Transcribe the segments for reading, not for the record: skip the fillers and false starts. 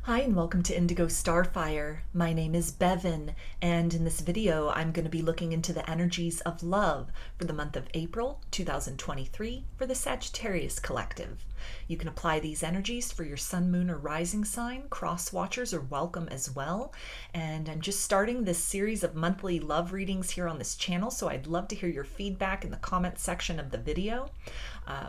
Hi and welcome to Indigo Starfire. My name is Bevin, and in this video I'm going to be looking into the energies of love for the month of April 2023 for the Sagittarius collective. You can apply these energies for your sun, moon, or rising sign. Cross watchers are welcome as well. And I'm just starting this series of monthly love readings here on this channel, so I'd love to hear your feedback in the comment section of the video.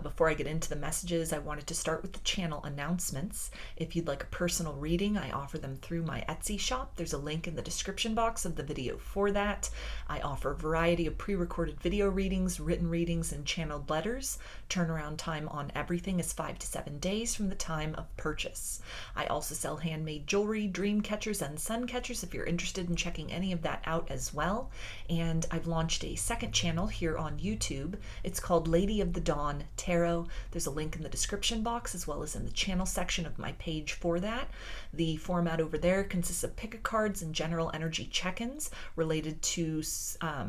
Before I get into the messages, I wanted to start with the channel announcements. If you'd like a personal reading, I offer them through my Etsy shop. There's a link in the description box of the video for that. I offer a variety of pre-recorded video readings, written readings, and channeled letters. Turnaround time on everything is 5 to 7 days from the time of purchase. I also sell handmade jewelry, dream catchers, and sun catchers if you're interested in checking any of that out as well. And I've launched a second channel here on YouTube. It's called Lady of the Dawn Tarot. There's a link in the description box as well as in the channel section of my page for that. The format over there consists of pick a cards and general energy check-ins related to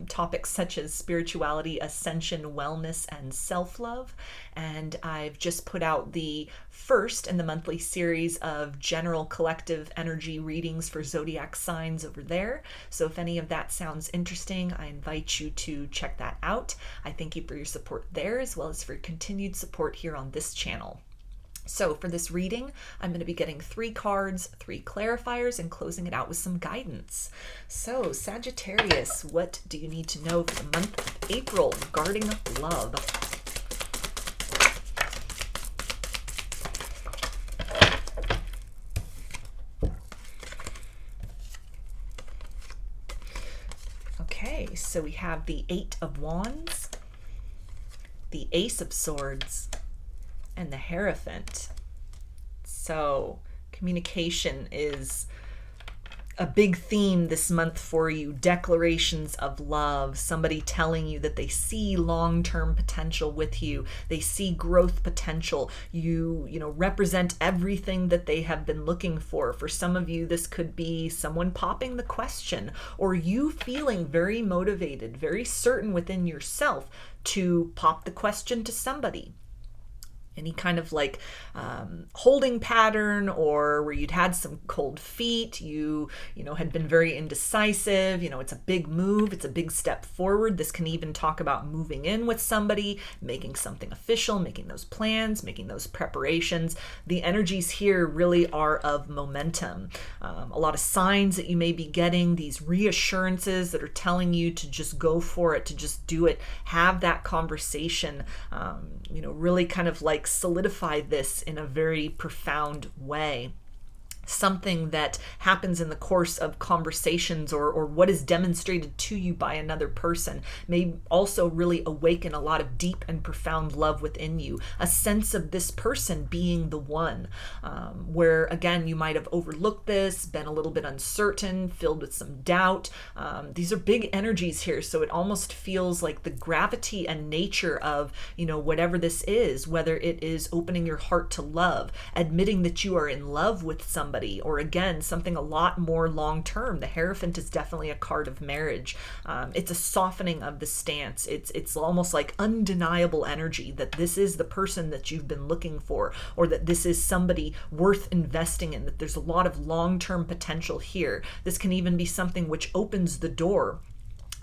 topics such as spirituality, ascension, wellness, and self-love. And I've just put out the first in the monthly series of general collective energy readings for zodiac signs over there. So if any of that sounds interesting, I invite you to check that out. I thank you for your support there as well as for your continued support here on this channel. So for this reading, I'm going to be getting 3 cards, 3 clarifiers, and closing it out with some guidance. So Sagittarius, what do you need to know for the month of April regarding love? Okay, so we have the 8 of Wands, the Ace of Swords, and the Hierophant. So communication is a big theme this month for you. Declarations of love, somebody telling you that they see long-term potential with you. They see growth potential. You represent everything that they have been looking for. For some of you, this could be someone popping the question or you feeling very motivated, very certain within yourself to pop the question to somebody. Any kind of like holding pattern, or where you'd had some cold feet, you had been very indecisive. It's a big move, it's a big step forward. This can even talk about moving in with somebody, making something official, making those plans, making those preparations. The energies here really are of momentum. A lot of signs that you may be getting, these reassurances that are telling you to just go for it, to just do it, have that conversation, really kind of like solidify this in a very profound way. Something that happens in the course of conversations or what is demonstrated to you by another person may also really awaken a lot of deep and profound love within you. A sense of this person being the one, where again, you might have overlooked this, been a little bit uncertain, filled with some doubt. These are big energies here. So it almost feels like the gravity and nature of, whatever this is, whether it is opening your heart to love, admitting that you are in love with somebody, or again, something a lot more long-term. The Hierophant is definitely a card of marriage. It's a softening of the stance. It's almost like undeniable energy that this is the person that you've been looking for, or that this is somebody worth investing in, that there's a lot of long-term potential here. This can even be something which opens the door.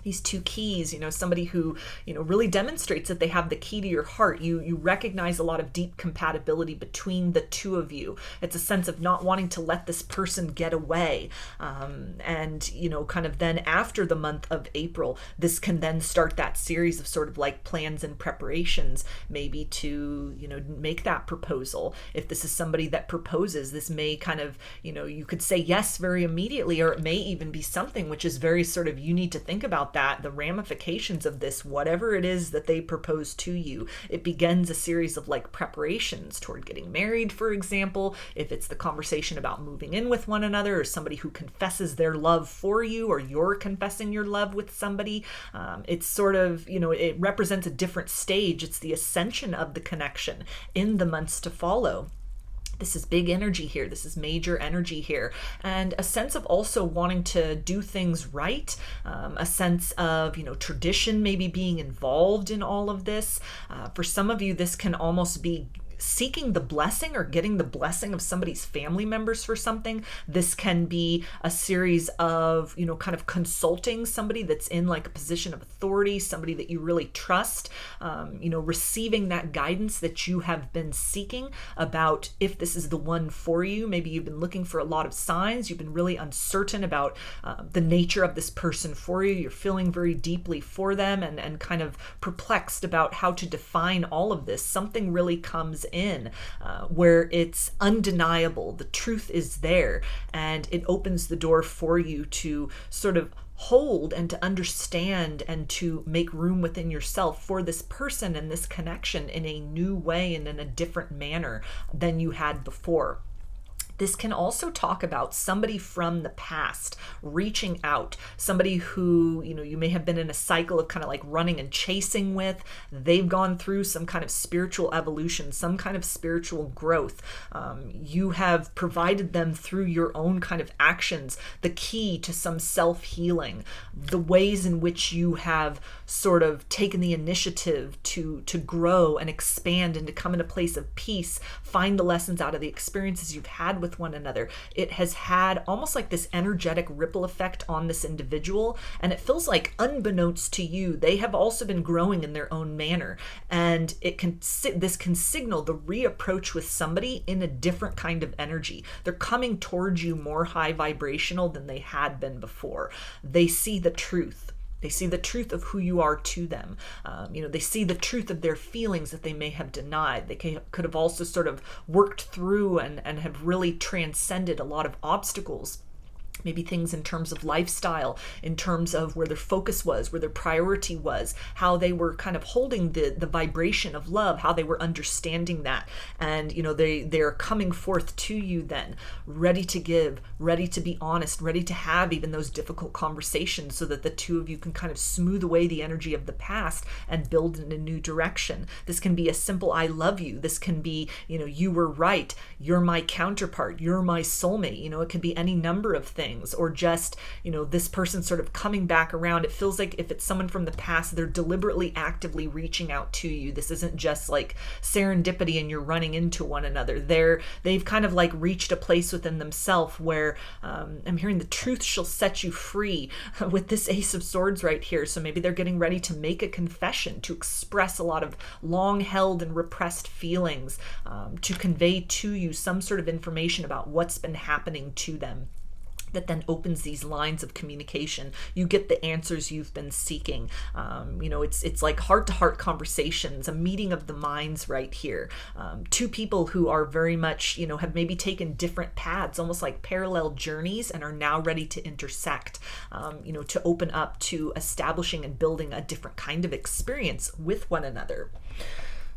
These 2 keys, somebody who, really demonstrates that they have the key to your heart. You recognize a lot of deep compatibility between the 2 of you. It's a sense of not wanting to let this person get away. And kind of then after the month of April, this can then start that series of sort of like plans and preparations, maybe to, make that proposal. If this is somebody that proposes, this may kind of, you could say yes very immediately, or it may even be something which is very sort of, you need to think about that, the ramifications of this, whatever it is that they propose to you. It begins a series of like preparations toward getting married, for example, if it's the conversation about moving in with one another, or somebody who confesses their love for you, or you're confessing your love with somebody. It's sort of, it represents a different stage. It's the ascension of the connection in the months to follow. This is big energy here. This is major energy here. And a sense of also wanting to do things right. A sense of, tradition maybe being involved in all of this. For some of you, this can almost be seeking the blessing or getting the blessing of somebody's family members for something. This can be a series of, kind of consulting somebody that's in like a position of authority, somebody that you really trust, receiving that guidance that you have been seeking about if this is the one for you. Maybe you've been looking for a lot of signs. You've been really uncertain about the nature of this person for you. You're feeling very deeply for them and kind of perplexed about how to define all of this. Something really comes in where it's undeniable. The truth is there, and it opens the door for you to sort of hold and to understand and to make room within yourself for this person and this connection in a new way and in a different manner than you had before. This can also talk about somebody from the past reaching out, somebody who, you may have been in a cycle of kind of like running and chasing with. They've gone through some kind of spiritual evolution, some kind of spiritual growth. You have provided them through your own kind of actions the key to some self-healing, the ways in which you have sort of taken the initiative to grow and expand and to come in a place of peace, find the lessons out of the experiences you've had with one another. It has had almost like this energetic ripple effect on this individual, and it feels like unbeknownst to you, they have also been growing in their own manner, and this can signal the reapproach with somebody in a different kind of energy. They're coming towards you more high vibrational than they had been before. They see the truth. They see the truth of who you are to them. They see the truth of their feelings that they may have denied. They could have also sort of worked through and have really transcended a lot of obstacles. Maybe things in terms of lifestyle, in terms of where their focus was, where their priority was, how they were kind of holding the vibration of love, how they were understanding that. And, they're coming forth to you then, ready to give, ready to be honest, ready to have even those difficult conversations so that the two of you can kind of smooth away the energy of the past and build in a new direction. This can be a simple, I love you. This can be, you were right. You're my counterpart. You're my soulmate. It can be any number of things. Or just, this person sort of coming back around. It feels like if it's someone from the past, they're deliberately, actively reaching out to you. This isn't just like serendipity and you're running into one another. They've kind of like reached a place within themselves where I'm hearing the truth shall set you free with this Ace of Swords right here. So maybe they're getting ready to make a confession, to express a lot of long held and repressed feelings, to convey to you some sort of information about what's been happening to them. That then opens these lines of communication. You get the answers you've been seeking. It's like heart-to-heart conversations, a meeting of the minds right here. Two people who are very much, have maybe taken different paths, almost like parallel journeys, and are now ready to intersect, to open up to establishing and building a different kind of experience with one another.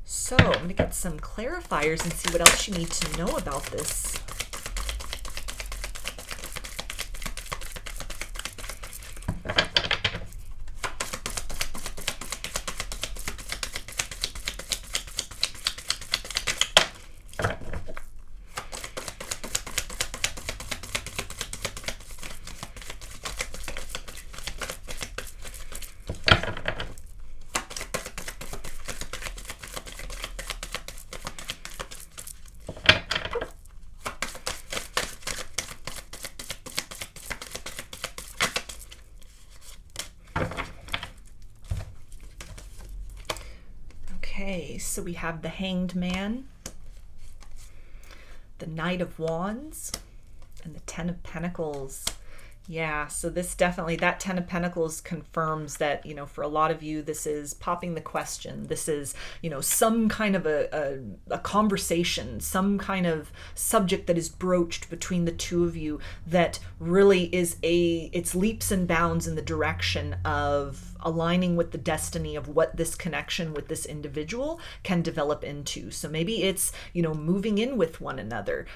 So I'm going to get some clarifiers and see what else you need to know about this. Okay, so we have the Hanged Man, the Knight of Wands, and the Ten of Pentacles. Yeah, so this definitely, that Ten of Pentacles confirms that, for a lot of you, this is popping the question. This is, some kind of a conversation, some kind of subject that is broached between the two of you that really is it's leaps and bounds in the direction of aligning with the destiny of what this connection with this individual can develop into. So maybe it's, moving in with one another,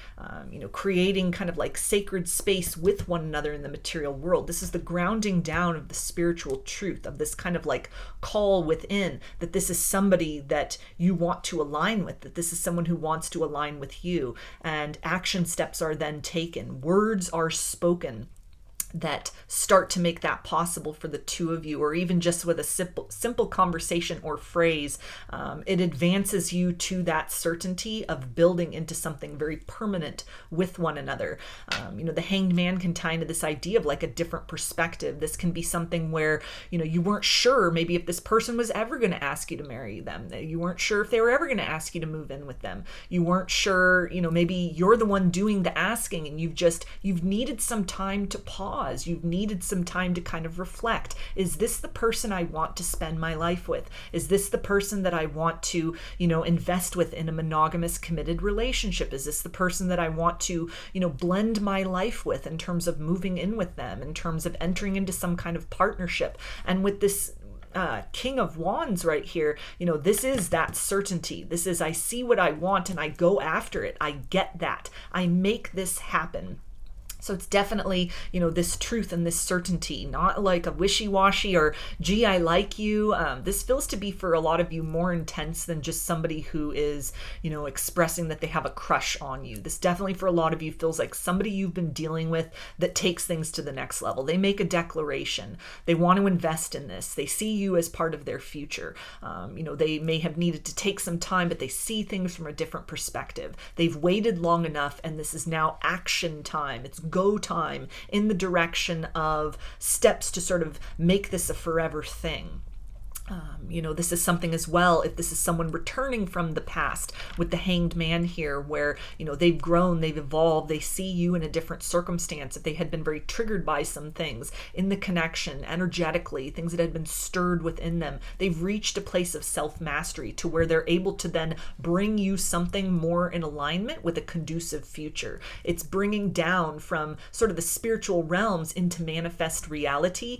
creating kind of like sacred space with one another in the material world. This is the grounding down of the spiritual truth, of this kind of like call within, that this is somebody that you want to align with, that this is someone who wants to align with you. And action steps are then taken. Words are spoken. that start to make that possible for the two of you, or even just with a simple conversation or phrase, it advances you to that certainty of building into something very permanent with one another. The Hanged Man can tie into this idea of like a different perspective. This can be something where, you weren't sure maybe if this person was ever going to ask you to marry them. You weren't sure if they were ever going to ask you to move in with them. You weren't sure, maybe you're the one doing the asking, and you've needed some time to pause. You've needed some time to kind of reflect. Is this the person I want to spend my life with? Is this the person that I want to, invest with in a monogamous, committed relationship? Is this the person that I want to, blend my life with in terms of moving in with them, in terms of entering into some kind of partnership? And with this King of Wands right here, this is that certainty. This is, I see what I want and I go after it. I get that. I make this happen. So it's definitely, this truth and this certainty, not like a wishy-washy or, gee, I like you. This feels to be for a lot of you more intense than just somebody who is, expressing that they have a crush on you. This definitely for a lot of you feels like somebody you've been dealing with that takes things to the next level. They make a declaration. They want to invest in this. They see you as part of their future. They may have needed to take some time, but they see things from a different perspective. They've waited long enough, and this is now action time. It's go time in the direction of steps to sort of make this a forever thing. This is something as well, if this is someone returning from the past with the Hanged Man here, where, they've grown, they've evolved, they see you in a different circumstance. If they had been very triggered by some things in the connection, energetically, things that had been stirred within them, they've reached a place of self-mastery to where they're able to then bring you something more in alignment with a conducive future. It's bringing down from sort of the spiritual realms into manifest reality,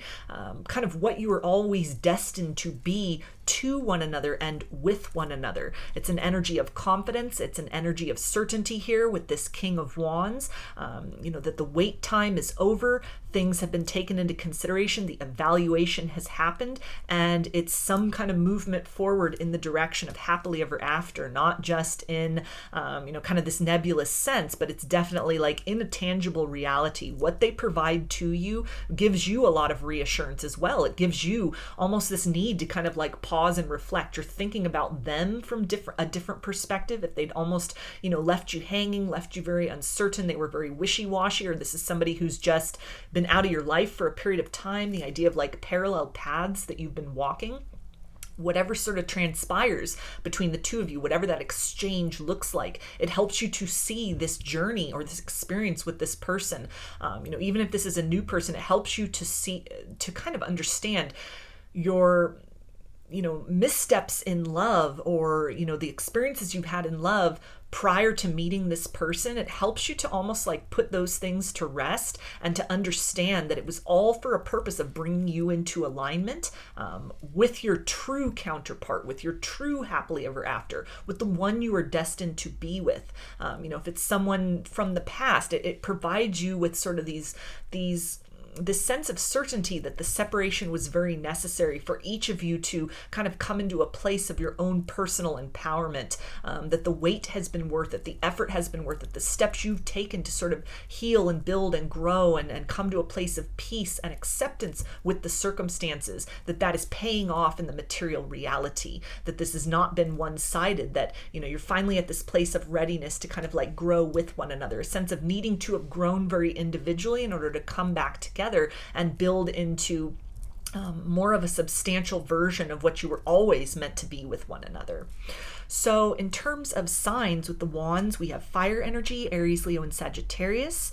kind of what you were always destined to be to one another and with one another. It's an energy of confidence. It's an energy of certainty here with this King of Wands, that the wait time is over. Things have been taken into consideration. The evaluation has happened, and it's some kind of movement forward in the direction of happily ever after, not just in, kind of this nebulous sense, but it's definitely like in a tangible reality. What they provide to you gives you a lot of reassurance as well. It gives you almost this need to kind of like pause and reflect. You're thinking about them from a different perspective. If they'd almost, left you hanging, left you very uncertain, they were very wishy-washy, or this is somebody who's just been out of your life for a period of time, the idea of like parallel paths that you've been walking. Whatever sort of transpires between the two of you, whatever that exchange looks like, it helps you to see this journey or this experience with this person. Even if this is a new person, it helps you to kind of understand your missteps in love, or the experiences you've had in love prior to meeting this person. It helps you to almost like put those things to rest and to understand that it was all for a purpose of bringing you into alignment with your true counterpart, with your true happily ever after, with the one you are destined to be with. If it's someone from the past, it provides you with sort of this sense of certainty that the separation was very necessary for each of you to kind of come into a place of your own personal empowerment, that the wait has been worth it, the effort has been worth it, the steps you've taken to sort of heal and build and grow and come to a place of peace and acceptance with the circumstances, that is paying off in the material reality, that this has not been one-sided, that, you're finally at this place of readiness to kind of like grow with one another, a sense of needing to have grown very individually in order to come back together and build into more of a substantial version of what you were always meant to be with one another. So in terms of signs with the wands, we have fire energy, Aries, Leo, and Sagittarius.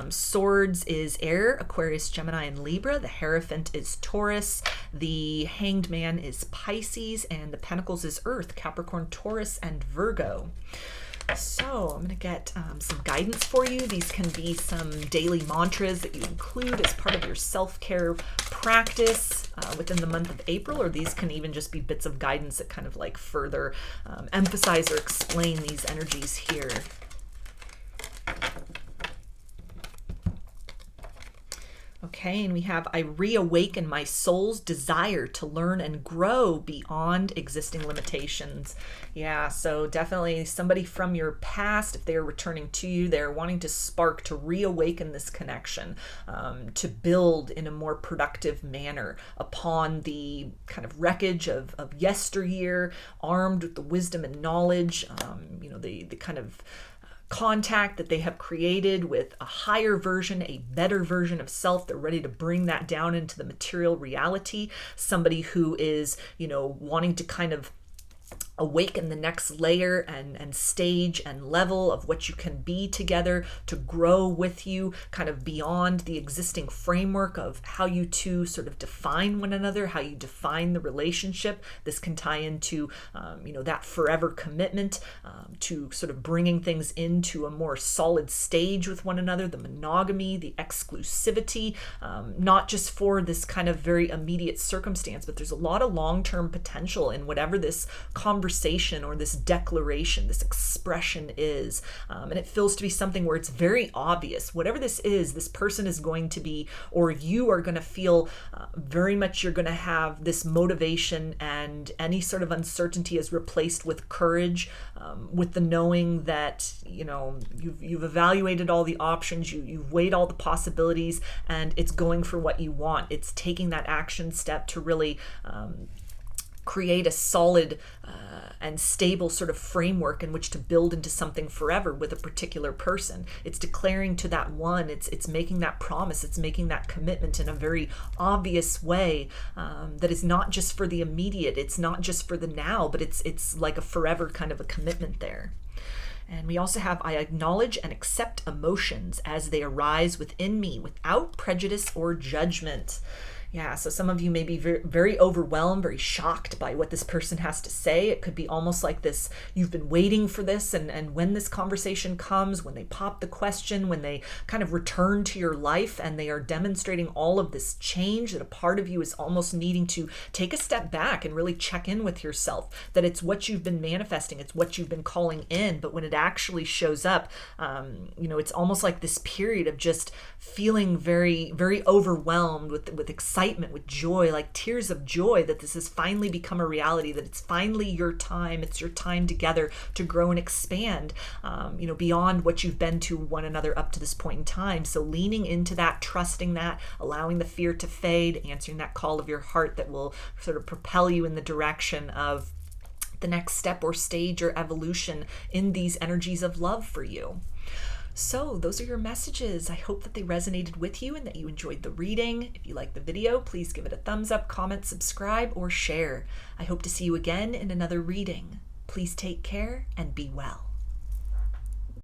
Swords is air, Aquarius, Gemini, and Libra. The Hierophant is Taurus. The Hanged Man is Pisces. And the Pentacles is Earth, Capricorn, Taurus, and Virgo. So I'm going to get some guidance for you. These can be some daily mantras that you include as part of your self-care practice within the month of April, or these can even just be bits of guidance that kind of like further emphasize or explain these energies here. Okay, and we have, I reawaken my soul's desire to learn and grow beyond existing limitations. Yeah, so definitely somebody from your past, if they're returning to you, they're wanting to spark, to reawaken this connection, to build in a more productive manner upon the kind of wreckage of yesteryear, armed with the wisdom and knowledge, the kind of contact that they have created with a higher version, a better version of self. They're ready to bring that down into the material reality. Somebody who is, wanting to kind of awaken the next layer and stage and level of what you can be together, to grow with you kind of beyond the existing framework of how you two sort of define one another, how you define the relationship. This can tie into, that forever commitment, to sort of bringing things into a more solid stage with one another, the monogamy, the exclusivity, not just for this kind of very immediate circumstance, but there's a lot of long-term potential in whatever this conversation or this declaration, this expression is. And it feels to be something where it's very obvious. Whatever this is, this person is going to be, or you are going to feel very much, you're going to have this motivation, and any sort of uncertainty is replaced with courage, with the knowing that, you've evaluated all the options, you've weighed all the possibilities, and it's going for what you want. It's taking that action step to really create a solid and stable sort of framework in which to build into something forever with a particular person. It's declaring to that one, it's making that promise, it's making that commitment in a very obvious way, that is not just for the immediate, it's not just for the now, but it's like a forever kind of a commitment there. And we also have, I acknowledge and accept emotions as they arise within me without prejudice or judgment. Yeah, so some of you may be very, very overwhelmed, very shocked by what this person has to say. It could be almost like this, you've been waiting for this, and when this conversation comes, when they pop the question, when they kind of return to your life and they are demonstrating all of this change, that a part of you is almost needing to take a step back and really check in with yourself, that it's what you've been manifesting, it's what you've been calling in, but when it actually shows up, it's almost like this period of just feeling very, very overwhelmed with excitement, with joy, like tears of joy that this has finally become a reality, that it's finally your time. It's your time together to grow and expand, beyond what you've been to one another up to this point in time. So leaning into that, trusting that, allowing the fear to fade, answering that call of your heart that will sort of propel you in the direction of the next step or stage or evolution in these energies of love for you. So those are your messages. I hope that they resonated with you and that you enjoyed the reading. If you like the video, please give it a thumbs up, comment, subscribe, or share. I hope to see you again in another reading. Please take care and be well.